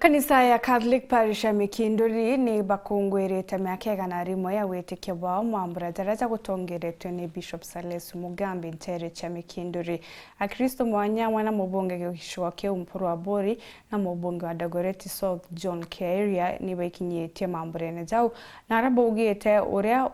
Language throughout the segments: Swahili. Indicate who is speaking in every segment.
Speaker 1: Kanisa ya Catholic Parish ya Mikinduri ni bakungwirite myaka 100 ya wĩtĩkio wao mwambura daraja gutongeretwe ni Bishop Sales Mugambi ntere cha Mikinduri. Akristo mwanya wana mubunge gĩcigo Mpuru wa Bori na mubunge wa Dagoretti South John Kieria ni baikinyetie mamburene jau na arabugite uria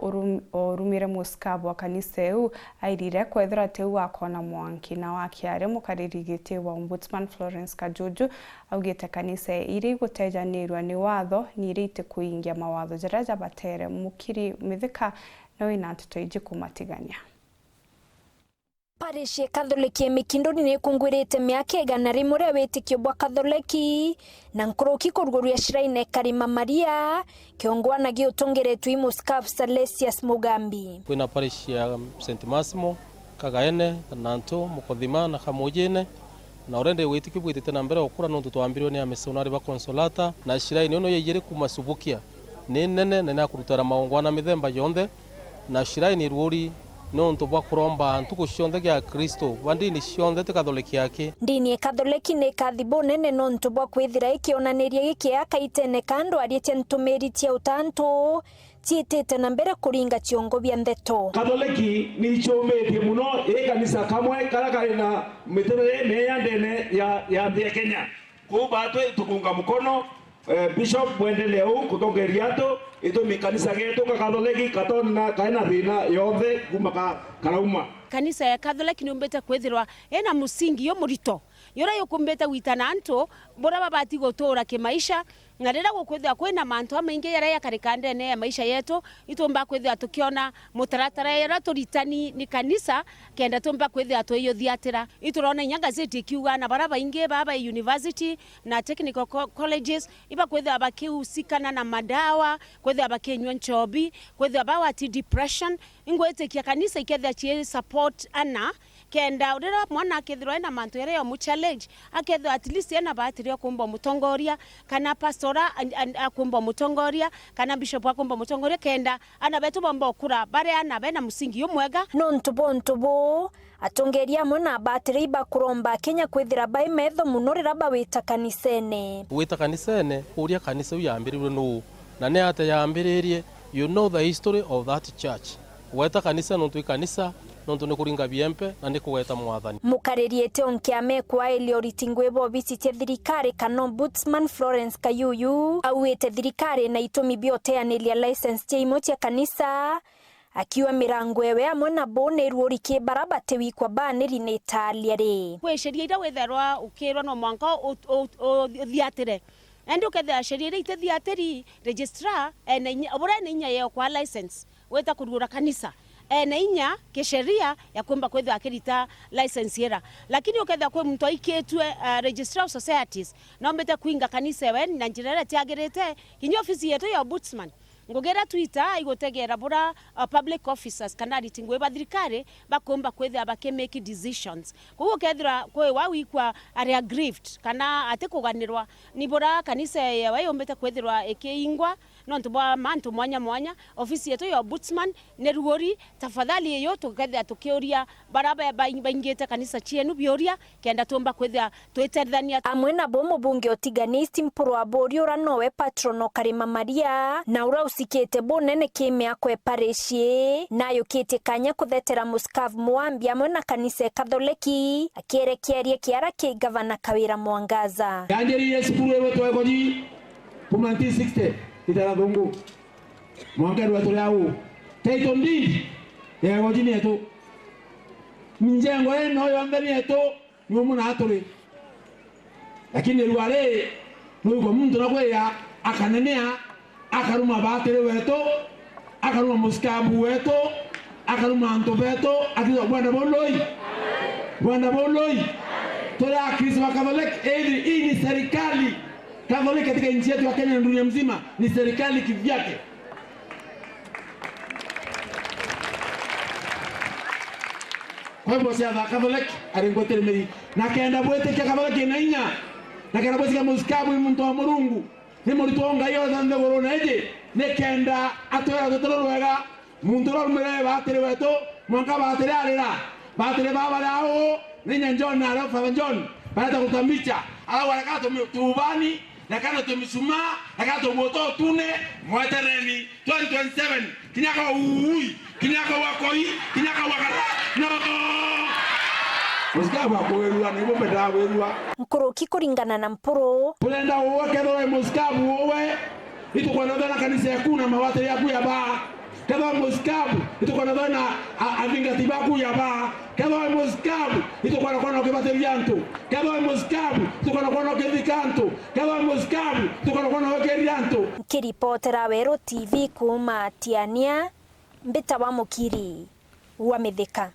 Speaker 1: urumire muskabu wa kanisa eu airire kwethira teu akona mwanki na wakiare mukaririgite wa Ombudsman Florence Kajuju augite kanisa iri gutejanirwa ni watho ni irite kuingia mawatho jaraja batere mukiri mithika no inantuto iji kumatigania.
Speaker 2: Parish ya Katholiki ya Mikinduri ni kungwirite myaka 100 ya wĩtĩkio bwa Katholiki na nkoroki kurguria shiraine Karima Maria kiongwana giutongeretwe Muskafu Salesius Mugambi.
Speaker 3: Kwina parish ya St. Massimo Kagaene Nanto Mukodhima na Kamujene na urende wĩtĩkio bwitete na mbere okura no tutwambirwe ni amisonari ba Consolata na shiraine ono yegere kumasubukia ni nene na nakurutara maongwana mithemba yonthe na shiraine ruri no ntobwa kuromba antuko cionthe gya Kristo bandini cionthe te Katholiki yake
Speaker 2: ndini Katholiki ne kathibo nene no ntobwa kwithira ikionaniria giki akaitene kando arietie ntumiri tia utanto tietete na mbere kuringa ciongo bya ndeto.
Speaker 4: Katholiki ni chomete muno kanisa kamwe karakari na metere meya ndene ya Kenya kubatwe tukunga mkono Bishop Bwendeleu kutongeriato ito mikanisa geto ka Katholiki katona kaina thina yothe kumaka karauma.
Speaker 5: Kanisa ya Katholiki ni umbeta kwethirwa ena musingi yo murito yora yokumbeta witana anto bora babati gotora ke maisha na rera gukwethwa kwina manto maingi yara ya karikande ne ya maisha yetu itomba kwethwa tukiona mutaratara yara turitani ni kanisa kenda tomba kwethwa toyo thiatira iturona nyangazeti kiuga na baraba inge baba university na technical colleges iba kwethwa bakiusikana na madawa kwethwa bakenywa nchobi kwethwa bawati depression ingwete kia kanisa ikethwa chi support ana kenda urira mwana akethirwa na manto yara yo mu challenge akethwa at least ena batiri kumba mutongoria kana pastora akumba mutongoria kana bishop akumba mutongoria kenda ana betu bomba okura bare ana bena musingi yomwega
Speaker 2: no ntubo atongeria mona batiri ba kuromba Kenya kwithira bai metho munurira ba wita kanisene
Speaker 3: uria kanisa yambiriwe no na ne ate yambiririe you know the history of that church weta kanisa no tu kanisa nonto ne kuringa biempe na ne kuweta mwathani
Speaker 2: mukaririete onkiame kwa elioritingwe bo visite thirikari kana Ombudsman Florence Kayuyu auete thirikari na itumi bioteanilia license cheimo tia kanisa akiwa mirango ewe amona bone ruori ke barabate wikwa baneri ne Italia re
Speaker 5: kwe sheria ida wetherwa ukirwa no mwanka o thiatire endo ketha sheria ite thiatiri registrar ene obora ne nya ye kwa license weta kurura kanisa na inya kisheria ya kwamba kwethwa akirita license yera lakini uketha kwe mtu aiketwe registrar of societies na ombete kuinga kanisa we na njirera tiagerete kinyo ofisi yetu ya Ombudsman ngogera Twitter igotegera bora public officers kana ritingwe bathirikari bakomba kwethwa bakemake decisions kugo kethira kwe wawikwa are aggrieved kana atekuganirwa ni bora kanisa ya wayombete kwethirwa ekeingwa no ntubwa mantu mwanya ofisi yetu ya Ombudsman ne ruori tafadhali yeyo tukethwa tukioria baraba baingete kanisa chienu bioria kenda tomba kwethwa twetethania
Speaker 2: amwe na bomo bunge otiganisti Mpuru wa Bori ora nowe patrono Karima Maria na ura usikete bonene kimya kwe pareshi nayo kete kanya kuthetera Muskafu Mugambi amwe na kanisa Katholiki akierekeria kiara ke gavana Kawira Mwangaza
Speaker 4: yanjeri yesipuru ewe twegoni puma 1960 itara dongo mwangeru atulao taito ndindi yego jini yetu minjengo eno yombe yetu ni umuna atuli lakini ruare nuko muntu nakweya akanenea akaruma batire wetu akaruma Muskafu wetu akaruma anto wetu akizo bwana boloi tola Kristo wa Katholiki hii ni serikali Katholiki katika nchi yetu ya Kenya na dunia mzima ni serikali kivyake. Kwa hivyo siasa Katholiki aringotere meri na kenda bwete kia Katholiki na inya na kenda bwete kia Muskafu muntu wa Murungu ni muritonga yo thande gorona eje ne kenda atoya dotoro wega muntu ro mere batire weto mwanka batire arira batire baba lao ninya John na Father John baada kutamicha ala warakato tubani na kana tumisuma na kana tumoto tune mwatereni 2027 kinyaka uui kinyaka wakoi kinyaka wakara no Muskabu akwelwa ni bombe welwa
Speaker 2: Nkoroki kuringana na Mpuru
Speaker 4: Pulenda uwe kedho muskabu uwe itu kwa nadhana kanisa yakuna mawate yaku ya ba kedho muskabu itu kwa nadhana avinga tibaku ya ba kedho muskabu itu kwa nakona ukibate vyanto kedho muskabu itu kwa nakona ukivikanto kedho muskabu itu kwa nakona ukerianto
Speaker 2: Kiripotera Wero TV kuma Tiania Mbita wa Mukiri wa Mithika.